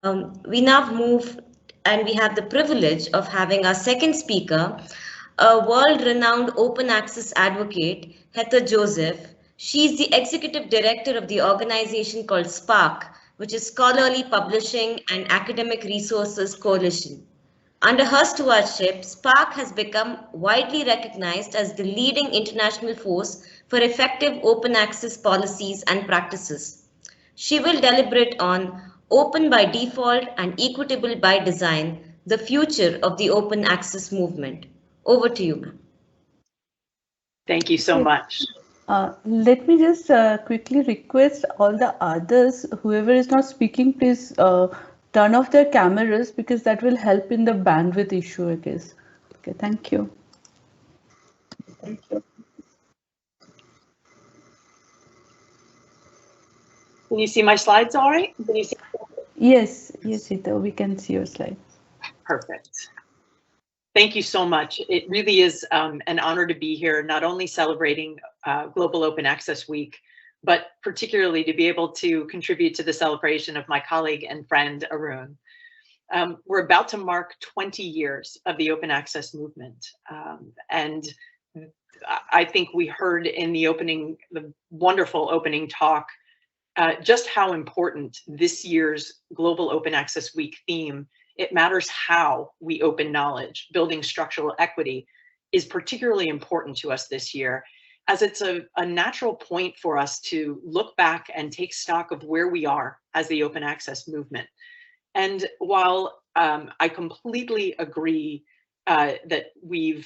We now move and we have the privilege of having our second speaker, a world-renowned open access advocate, Heather Joseph. She's the executive director of the organization called SPARC, which is Scholarly Publishing and Academic Resources Coalition. Under her stewardship, SPARC has become widely recognized as the leading international force for effective open access policies and practices. She will deliberate on open by default and equitable by design, the future of the open access movement. Over to you, ma'am. Thank you so Okay. much. Let me just quickly request all the others, whoever is not speaking, please turn off their cameras because that will help in the bandwidth issue, I guess. Okay, thank you. Can you see my slides all right? Yes, yes, Ita, we can see your slides. Perfect. Thank you so much. It really is an honor to be here, not only celebrating Global Open Access Week, but particularly to be able to contribute to the celebration of my colleague and friend, Arun. We're about to mark 20 years of the open access movement. And I think we heard in the wonderful opening talk, just how important this year's Global Open Access Week theme, it matters how we open knowledge, building structural equity, is particularly important to us this year, as it's a natural point for us to look back and take stock of where we are as the open access movement. And while I completely agree that we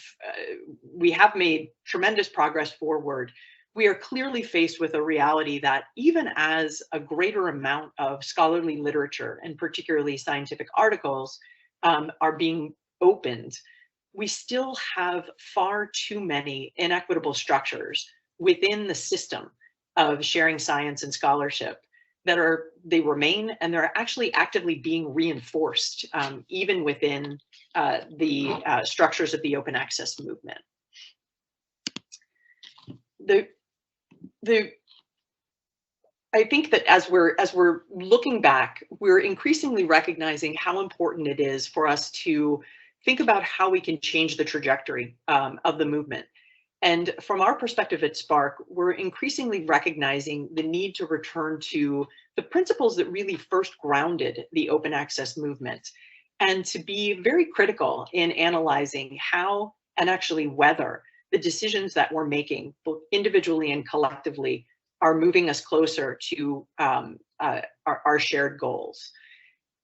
have made tremendous progress forward, we are clearly faced with a reality that even as a greater amount of scholarly literature, and particularly scientific articles, are being opened, we still have far too many inequitable structures within the system of sharing science and scholarship they remain, and they're actually actively being reinforced even within the structures of the open access movement. I think that as we're looking back, we're increasingly recognizing how important it is for us to think about how we can change the trajectory of the movement. And from our perspective at SPARC, we're increasingly recognizing the need to return to the principles that really first grounded the open access movement, and to be very critical in analyzing how and actually whether the decisions that we're making, both individually and collectively, are moving us closer to our shared goals.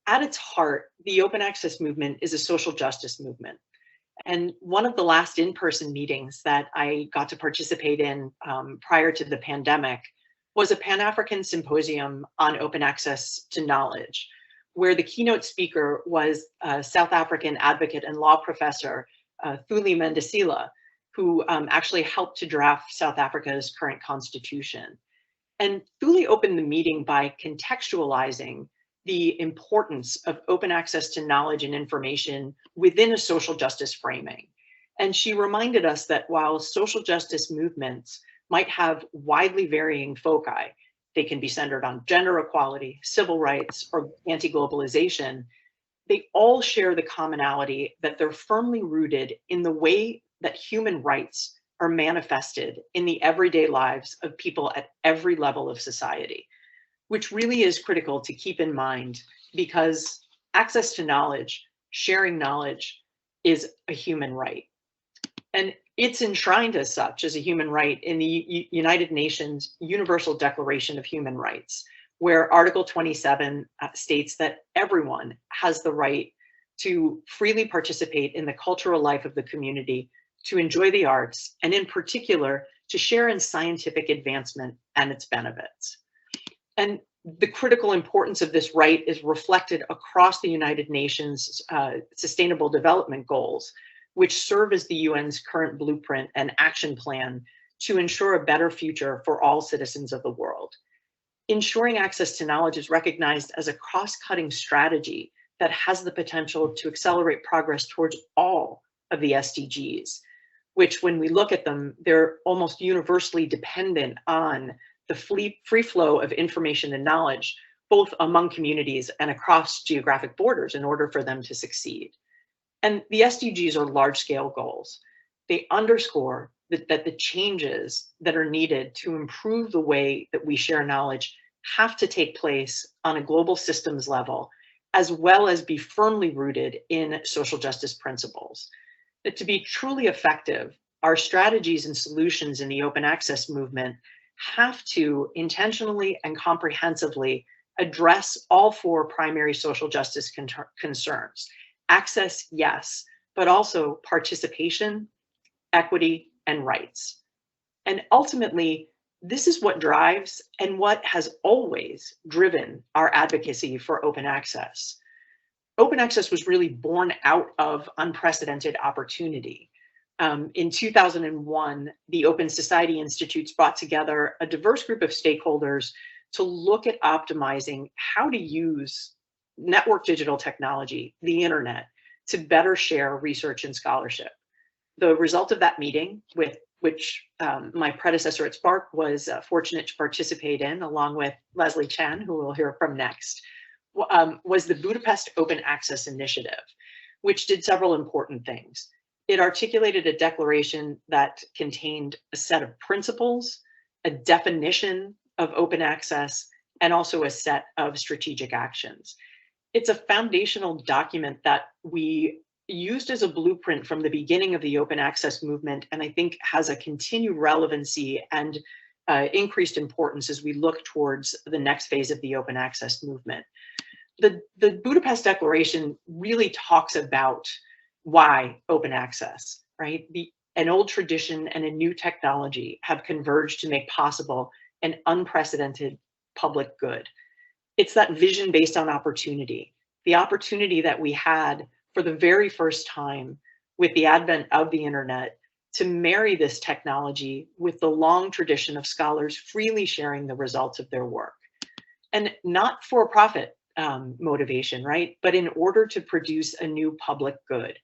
At its heart, the open access movement is a social justice movement. And one of the last in-person meetings that I got to participate in prior to the pandemic was a Pan-African symposium on open access to knowledge, where the keynote speaker was a South African advocate and law professor, Thuli Mendesila, who actually helped to draft South Africa's current constitution. And Thuli opened the meeting by contextualizing the importance of open access to knowledge and information within a social justice framing. And she reminded us that while social justice movements might have widely varying foci, they can be centered on gender equality, civil rights, or anti-globalization, they all share the commonality that they're firmly rooted in the way that human rights are manifested in the everyday lives of people at every level of society, which really is critical to keep in mind, because access to knowledge, sharing knowledge, is a human right. And it's enshrined as such as a human right in the United Nations Universal Declaration of Human Rights, where Article 27 states that everyone has the right to freely participate in the cultural life of the community, to enjoy the arts, and in particular, to share in scientific advancement and its benefits. And the critical importance of this right is reflected across the United Nations Sustainable Development Goals, which serve as the UN's current blueprint and action plan to ensure a better future for all citizens of the world. Ensuring access to knowledge is recognized as a cross-cutting strategy that has the potential to accelerate progress towards all of the SDGs, which, when we look at them, they're almost universally dependent on the free flow of information and knowledge, both among communities and across geographic borders in order for them to succeed. And the SDGs are large-scale goals. They underscore that the changes that are needed to improve the way that we share knowledge have to take place on a global systems level, as well as be firmly rooted in social justice principles. That to be truly effective, our strategies and solutions in the open access movement have to intentionally and comprehensively address all four primary social justice concerns. Access, yes, but also participation, equity, and rights. And ultimately, this is what drives and what has always driven our advocacy for open access. Open access was really born out of unprecedented opportunity. In 2001, the Open Society Institutes brought together a diverse group of stakeholders to look at optimizing how to use network digital technology, the internet, to better share research and scholarship. The result of that meeting, with which my predecessor at SPARC was fortunate to participate in, along with Leslie Chen, who we'll hear from next, was the Budapest Open Access Initiative, which did several important things. It articulated a declaration that contained a set of principles, a definition of open access, and also a set of strategic actions. It's a foundational document that we used as a blueprint from the beginning of the open access movement, and I think has a continued relevancy and increased importance as we look towards the next phase of the open access movement. The Budapest Declaration really talks about why open access, right? An old tradition and a new technology have converged to make possible an unprecedented public good. It's that vision based on opportunity, the opportunity that we had for the very first time with the advent of the internet to marry this technology with the long tradition of scholars freely sharing the results of their work. And not for profit motivation, right? But in order to produce a new public good.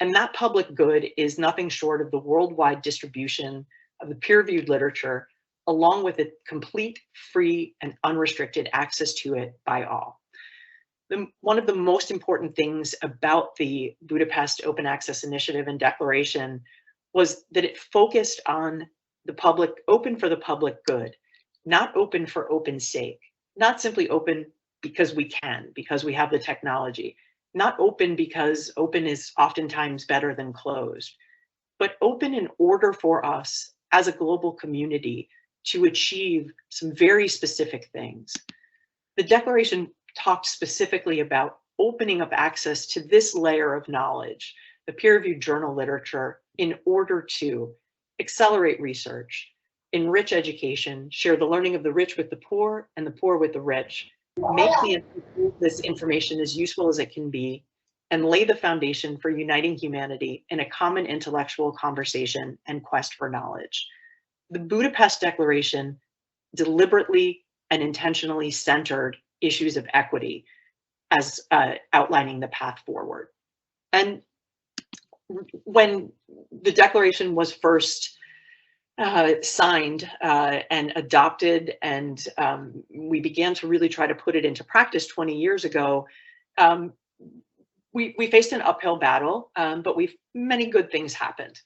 And that public good is nothing short of the worldwide distribution of the peer-reviewed literature, along with a complete, free, and unrestricted access to it by all. One of the most important things about the Budapest Open Access Initiative and Declaration was that it focused on the public, open for the public good, not open for open's sake, not simply open because we can, because we have the technology, not open because open is oftentimes better than closed, but open in order for us as a global community to achieve some very specific things. The Declaration talked specifically about opening up access to this layer of knowledge, the peer-reviewed journal literature, in order to accelerate research, enrich education, share the learning of the rich with the poor and the poor with the rich, make this information as useful as it can be, and lay the foundation for uniting humanity in a common intellectual conversation and quest for knowledge. The Budapest Declaration deliberately and intentionally centered issues of equity as outlining the path forward. And when the declaration was first signed and adopted, and we began to really try to put it into practice 20 years ago, we faced an uphill battle, but many good things happened.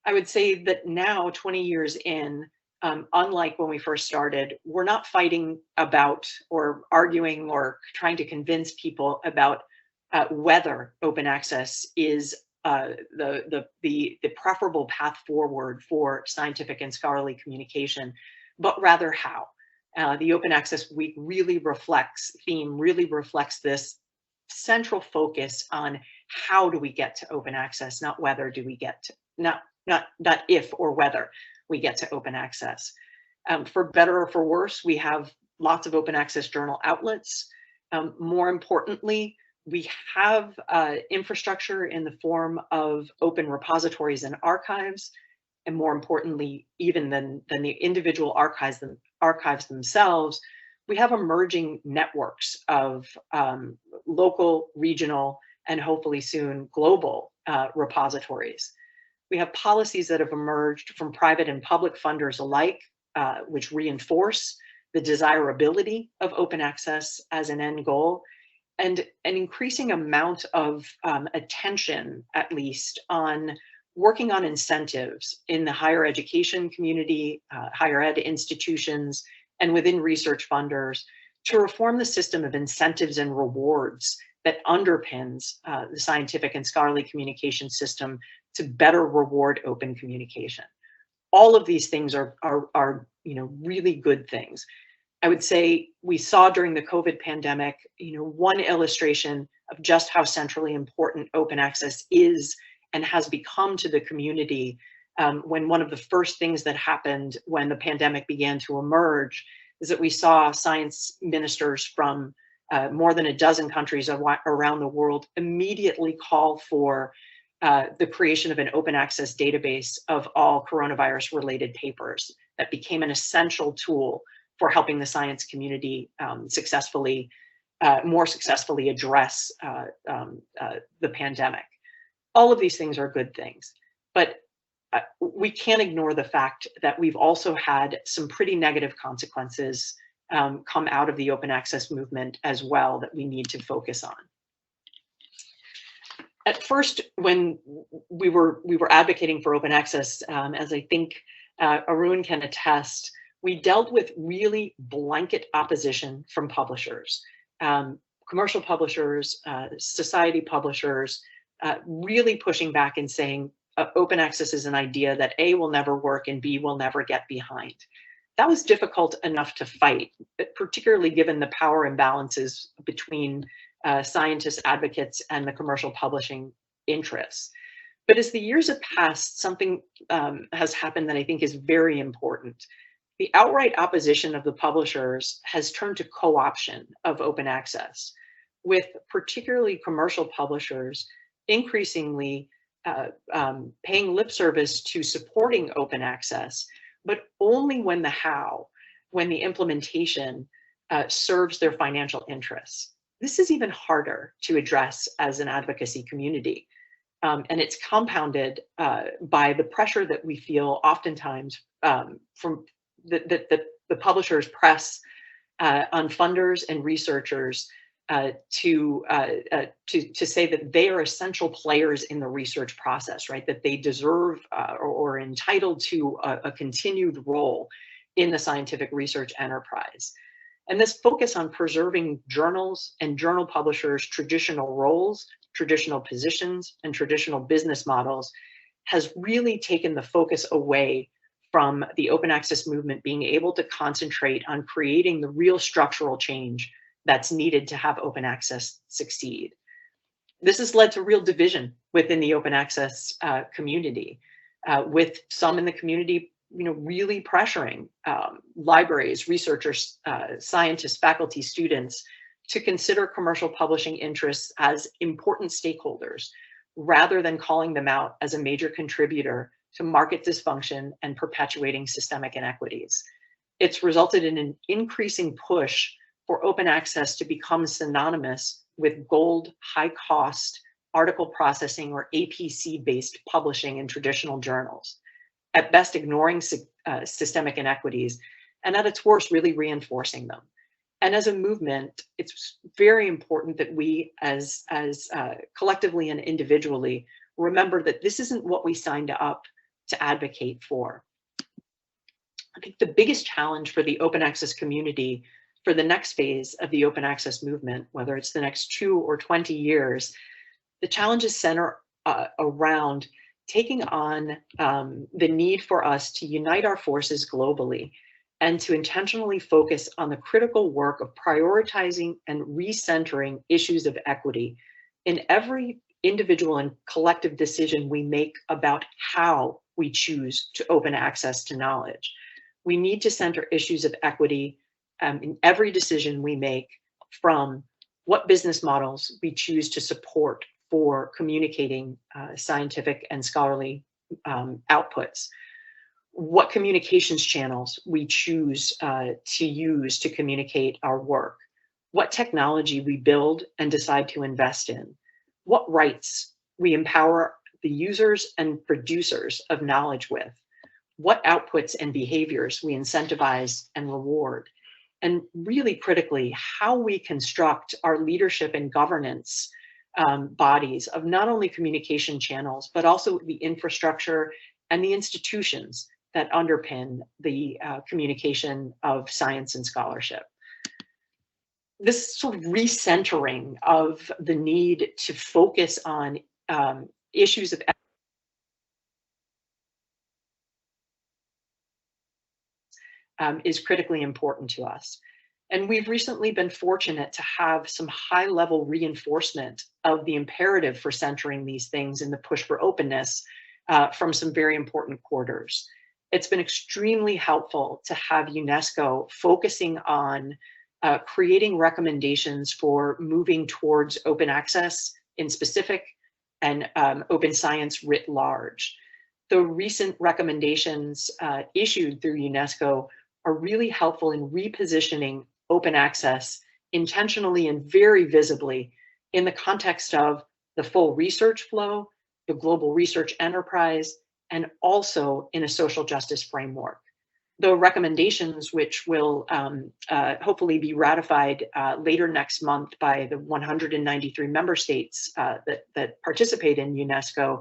I would say that now, 20 years in, unlike when we first started, we're not fighting about or arguing or trying to convince people about whether open access is the preferable path forward for scientific and scholarly communication, but rather how. The Open Access Week really reflects this central focus on how do we get to open access, not whether do we get to, not if or whether we get to open access. For better or for worse, we have lots of open access journal outlets. More importantly, we have infrastructure in the form of open repositories and archives, and more importantly, even than the individual archives themselves, we have emerging networks of local, regional, and hopefully soon global repositories. We have policies that have emerged from private and public funders alike, which reinforce the desirability of open access as an end goal, and an increasing amount of attention, at least, on working on incentives in the higher education community, higher ed institutions, and within research funders to reform the system of incentives and rewards that underpins the scientific and scholarly communication system to better reward open communication. All of these things are really good things. I would say we saw during the COVID pandemic, one illustration of just how centrally important open access is and has become to the community when one of the first things that happened when the pandemic began to emerge is that we saw science ministers from more than a dozen countries around the world immediately call for the creation of an open access database of all coronavirus related papers that became an essential tool for helping the science community more successfully address the pandemic. All of these things are good things, but we can't ignore the fact that we've also had some pretty negative consequences come out of the open access movement as well that we need to focus on. At first, when we were advocating for open access, as I think Arun can attest, we dealt with really blanket opposition from publishers, commercial publishers, society publishers, really pushing back and saying open access is an idea that A, will never work and B, will never get behind. That was difficult enough to fight, particularly given the power imbalances between scientists, advocates, and the commercial publishing interests. But as the years have passed, something has happened that I think is very important. The outright opposition of the publishers has turned to co-option of open access, with particularly commercial publishers increasingly paying lip service to supporting open access, but only when the implementation serves their financial interests. This is even harder to address as an advocacy community. And it's compounded by the pressure that we feel oftentimes from the publishers press on funders and researchers to say that they are essential players in the research process, right? That they deserve or are entitled to a continued role in the scientific research enterprise. And this focus on preserving journals and journal publishers' traditional roles, traditional positions, and traditional business models has really taken the focus away from the open access movement being able to concentrate on creating the real structural change that's needed to have open access succeed. This has led to real division within the open access community, with some in the community really pressuring libraries, researchers, scientists, faculty, students to consider commercial publishing interests as important stakeholders, rather than calling them out as a major contributor to market dysfunction and perpetuating systemic inequities. It's resulted in an increasing push for open access to become synonymous with gold, high-cost article processing or APC-based publishing in traditional journals, at best ignoring systemic inequities, and at its worst, really reinforcing them. And as a movement, it's very important that we, as collectively and individually, remember that this isn't what we signed up to advocate for. I think the biggest challenge for the open access community for the next phase of the open access movement, whether it's the next 2 or 20 years, the challenges center around taking on the need for us to unite our forces globally and to intentionally focus on the critical work of prioritizing and recentering issues of equity in every individual and collective decision we make about how we choose to open access to knowledge. We need to center issues of equity in every decision we make, from what business models we choose to support for communicating scientific and scholarly outputs, what communications channels we choose to use to communicate our work, what technology we build and decide to invest in, what rights we empower the users and producers of knowledge with, what outputs and behaviors we incentivize and reward, and really critically, how we construct our leadership and governance bodies of not only communication channels, but also the infrastructure and the institutions that underpin the communication of science and scholarship. This sort of recentering of the need to focus on issues of is critically important to us. And we've recently been fortunate to have some high-level reinforcement of the imperative for centering these things in the push for openness from some very important quarters. It's been extremely helpful to have UNESCO focusing on creating recommendations for moving towards open access in specific and open science writ large. The recent recommendations issued through UNESCO are really helpful in repositioning open access intentionally and very visibly in the context of the full research flow, the global research enterprise, and also in a social justice framework. The recommendations, which will hopefully be ratified later next month by the 193 member states that participate in UNESCO,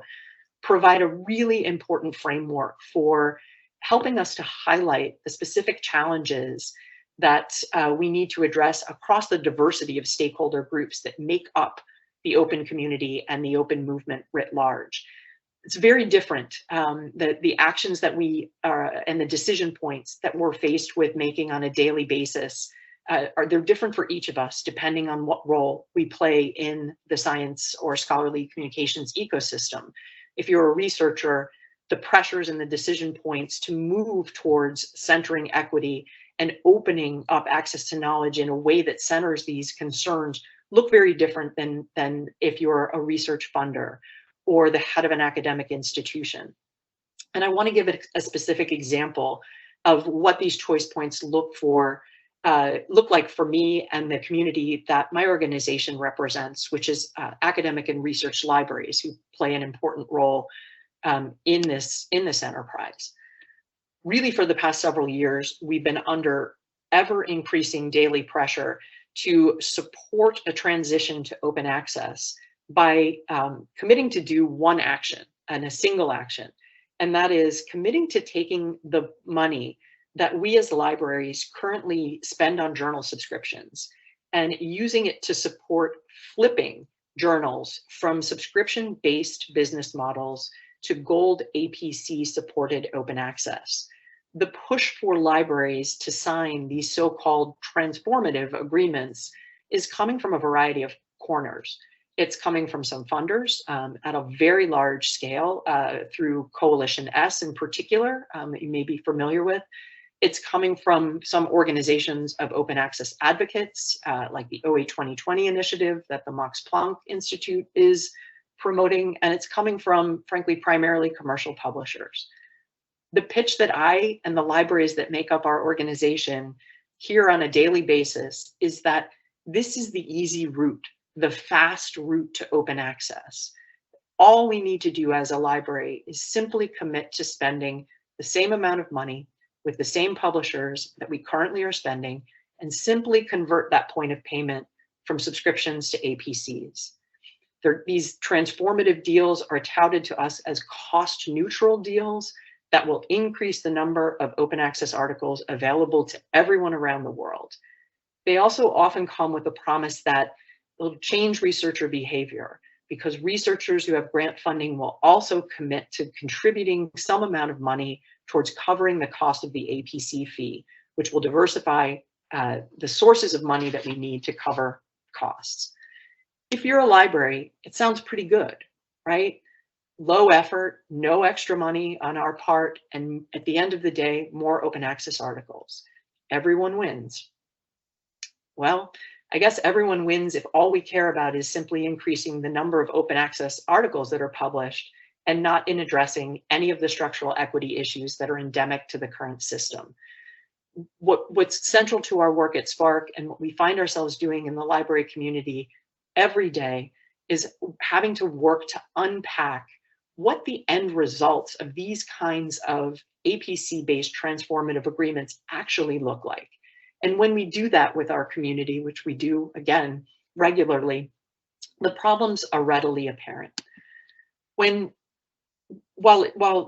provide a really important framework for helping us to highlight the specific challenges that we need to address across the diversity of stakeholder groups that make up the open community and the open movement writ large. It's very different. The actions that we and the decision points that we're faced with making on a daily basis they're different for each of us depending on what role we play in the science or scholarly communications ecosystem. If you're a researcher, the pressures and the decision points to move towards centering equity and opening up access to knowledge in a way that centers these concerns look very different than if you're a research funder or the head of an academic institution. And I want to give it a specific example of what these choice points look like for me and the community that my organization represents, which is academic and research libraries, who play an important role in this enterprise. Really, for the past several years, we've been under ever increasing daily pressure to support a transition to open access by committing to do one action and a single action. And that is committing to taking the money that we as libraries currently spend on journal subscriptions and using it to support flipping journals from subscription-based business models to gold APC supported open access. The push for libraries to sign these so-called transformative agreements is coming from a variety of corners. It's coming from some funders at a very large scale through Coalition S in particular, that you may be familiar with. It's coming from some organizations of open access advocates, like the OA 2020 initiative that the Max Planck Institute is promoting, and it's coming from, frankly, primarily commercial publishers. The pitch that I and the libraries that make up our organization hear on a daily basis is that this is the easy route, the fast route to open access. All we need to do as a library is simply commit to spending the same amount of money with the same publishers that we currently are spending and simply convert that point of payment from subscriptions to APCs. These transformative deals are touted to us as cost neutral deals that will increase the number of open access articles available to everyone around the world. They also often come with a promise that they'll change researcher behavior, because researchers who have grant funding will also commit to contributing some amount of money towards covering the cost of the APC fee, which will diversify the sources of money that we need to cover costs. If you're a library, it sounds pretty good, right? Low effort, no extra money on our part, and at the end of the day, more open access articles. Everyone wins. Well, I guess everyone wins if all we care about is simply increasing the number of open access articles that are published and not in addressing any of the structural equity issues that are endemic to the current system. What's central to our work at SPARC and what we find ourselves doing in the library community every day is having to work to unpack what the end results of these kinds of APC-based transformative agreements actually look like. And when we do that with our community, which we do, again, regularly, the problems are readily apparent. While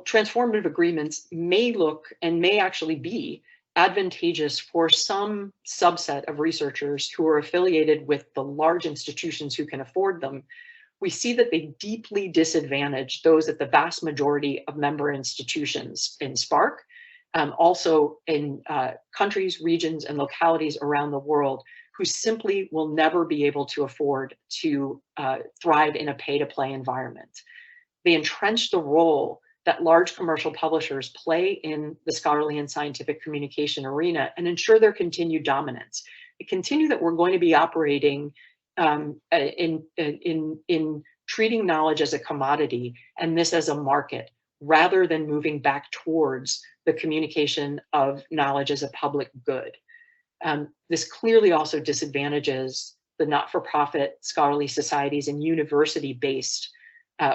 transformative agreements may look and may actually be advantageous for some subset of researchers who are affiliated with the large institutions who can afford them, we see that they deeply disadvantage those at the vast majority of member institutions in SPARC, also in countries, regions, and localities around the world who simply will never be able to afford to thrive in a pay-to-play environment. They entrench the role that large commercial publishers play in the scholarly and scientific communication arena and ensure their continued dominance. They continue that we're going to be operating in treating knowledge as a commodity and this as a market, rather than moving back towards the communication of knowledge as a public good. This clearly also disadvantages the not-for-profit scholarly societies and university-based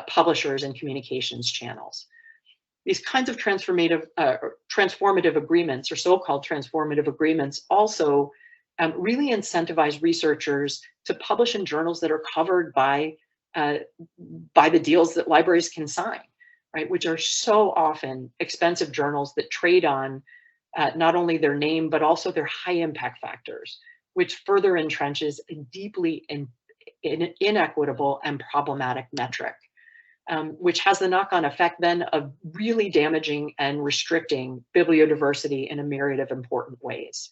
publishers and communications channels. These kinds of transformative agreements, or so-called transformative agreements, also really incentivize researchers to publish in journals that are covered by the deals that libraries can sign, right? Which are so often expensive journals that trade on not only their name, but also their high impact factors, which further entrenches a deeply inequitable and problematic metric, which has the knock-on effect then of really damaging and restricting bibliodiversity in a myriad of important ways.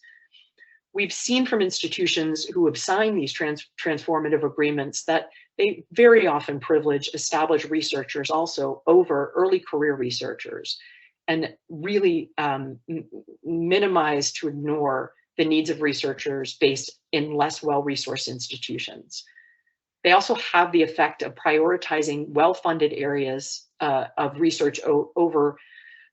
We've seen from institutions who have signed these transformative agreements that they very often privilege established researchers also over early career researchers, and really minimize to ignore the needs of researchers based in less well-resourced institutions. They also have the effect of prioritizing well-funded areas of research over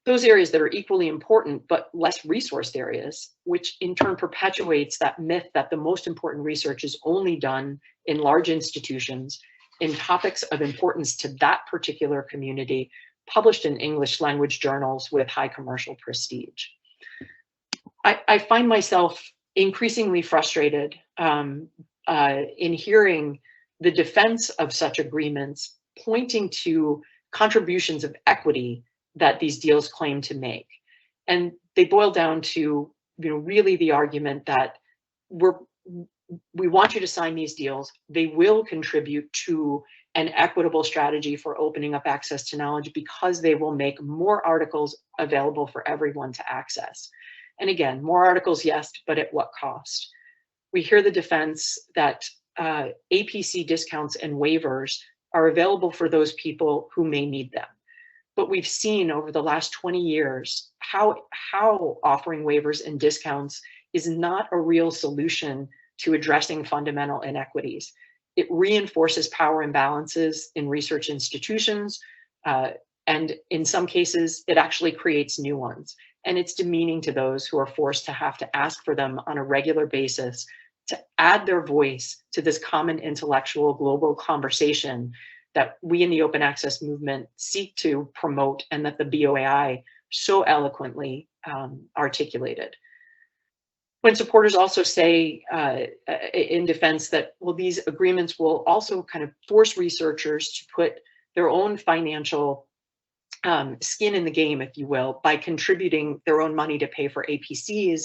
those areas that are equally important but less resourced areas, which in turn perpetuates that myth that the most important research is only done in large institutions in topics of importance to that particular community, published in English language journals with high commercial prestige. I find myself increasingly frustrated in hearing the defense of such agreements pointing to contributions of equity that these deals claim to make. And they boil down to, really the argument that we want you to sign these deals. They will contribute to an equitable strategy for opening up access to knowledge because they will make more articles available for everyone to access. And again, more articles, yes, but at what cost? We hear the defense that APC discounts and waivers are available for those people who may need them. But we've seen over the last 20 years how offering waivers and discounts is not a real solution to addressing fundamental inequities. It reinforces power imbalances in research institutions, and in some cases, it actually creates new ones. And it's demeaning to those who are forced to have to ask for them on a regular basis to add their voice to this common intellectual global conversation that we in the open access movement seek to promote and that the BOAI so eloquently articulated. When supporters also say in defense that, well, these agreements will also kind of force researchers to put their own financial skin in the game, if you will, by contributing their own money to pay for APCs,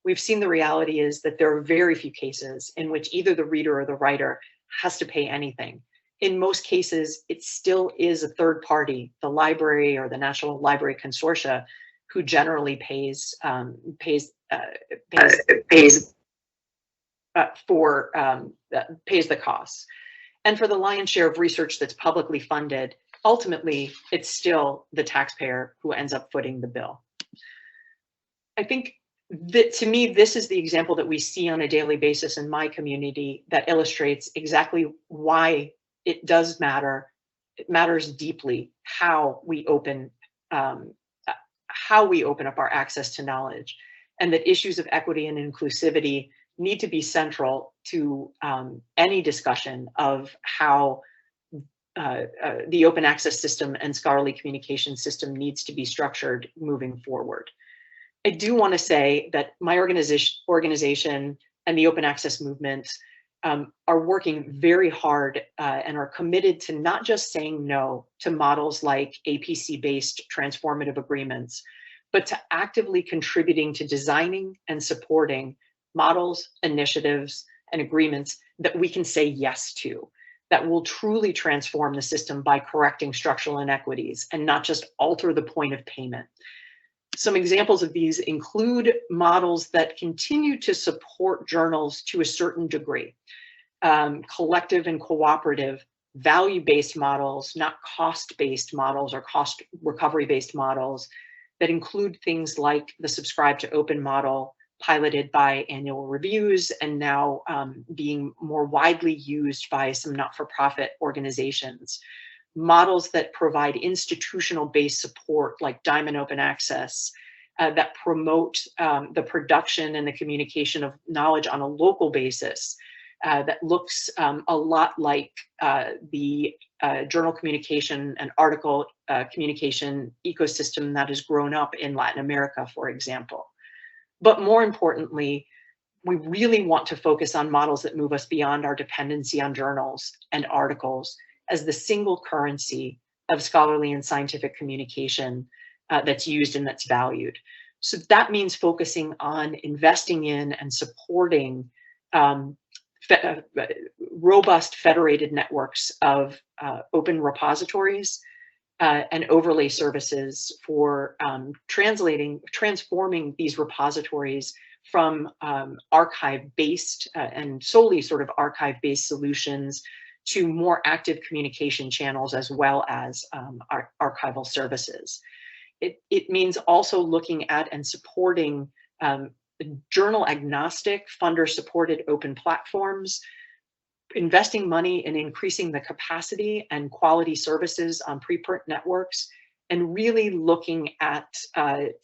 we've seen the reality is that there are very few cases in which either the reader or the writer has to pay anything. In most cases, it still is a third party, the library or the National Library Consortia, who generally pays the costs. And for the lion's share of research that's publicly funded, ultimately, it's still the taxpayer who ends up footing the bill. I think that, to me, this is the example that we see on a daily basis in my community that illustrates exactly why it does matter. It matters deeply how we open up our access to knowledge, and that issues of equity and inclusivity need to be central to any discussion of how the open access system and scholarly communication system needs to be structured moving forward. I do want to say that my organization and the open access movement are working very hard and are committed to not just saying no to models like APC-based transformative agreements, but to actively contributing to designing and supporting models, initiatives, and agreements that we can say yes to, that will truly transform the system by correcting structural inequities and not just alter the point of payment. Some examples of these include models that continue to support journals to a certain degree, collective and cooperative, value-based models, not cost-based models or cost recovery-based models, that include things like the Subscribe to Open model, piloted by annual reviews and now being more widely used by some not-for-profit organizations. Models that provide institutional-based support like Diamond Open Access, that promote the production and the communication of knowledge on a local basis, that looks a lot like the journal communication and article communication ecosystem that has grown up in Latin America, for example. But more importantly, we really want to focus on models that move us beyond our dependency on journals and articles as the single currency of scholarly and scientific communication that's used and that's valued. So that means focusing on investing in and supporting robust federated networks of open repositories and overlay services for transforming these repositories from archive-based and solely sort of archive-based solutions to more active communication channels as well as archival services. It means also looking at and supporting journal agnostic, funder supported open platforms, investing money in increasing the capacity and quality services on preprint networks, and really looking at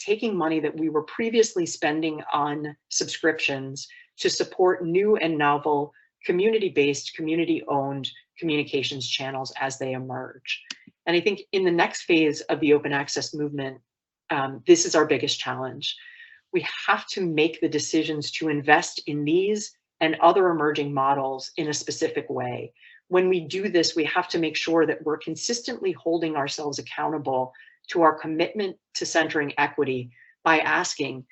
taking money that we were previously spending on subscriptions to support new and novel community-based, community-owned communications channels as they emerge. And I think in the next phase of the open access movement, this is our biggest challenge. We have to make the decisions to invest in these and other emerging models in a specific way. When we do this, we have to make sure that we're consistently holding ourselves accountable to our commitment to centering equity by asking,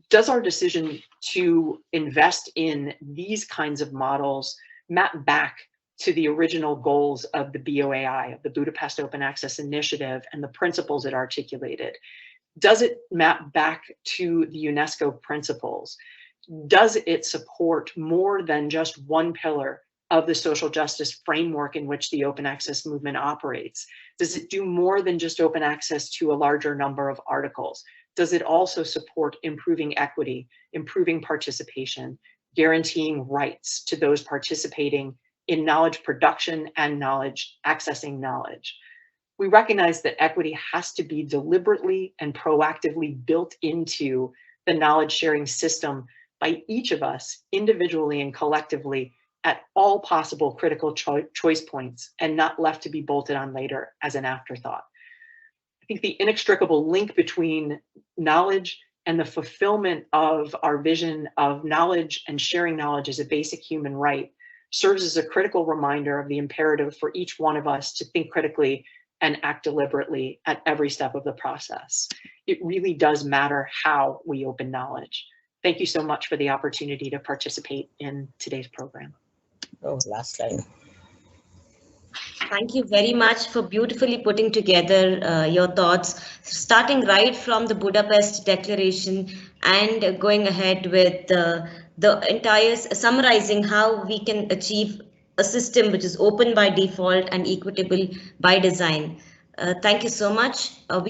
does our decision to invest in these kinds of models map back to the original goals of the BOAI, of the Budapest Open Access Initiative, and the principles it articulated? Does it map back to the UNESCO principles? Does it support more than just one pillar of the social justice framework in which the open access movement operates? Does it do more than just open access to a larger number of articles? Does it also support improving equity, improving participation, guaranteeing rights to those participating in knowledge production and accessing knowledge? We recognize that equity has to be deliberately and proactively built into the knowledge sharing system by each of us individually and collectively at all possible critical choice points, and not left to be bolted on later as an afterthought. I think the inextricable link between knowledge and the fulfillment of our vision of knowledge and sharing knowledge as a basic human right serves as a critical reminder of the imperative for each one of us to think critically and act deliberately at every step of the process. It really does matter how we open knowledge. Thank you so much for the opportunity to participate in today's program. Oh, last slide. Thank you very much for beautifully putting together your thoughts, starting right from the Budapest Declaration and going ahead with the entire summarizing how we can achieve a system which is open by default and equitable by design. Thank you so much.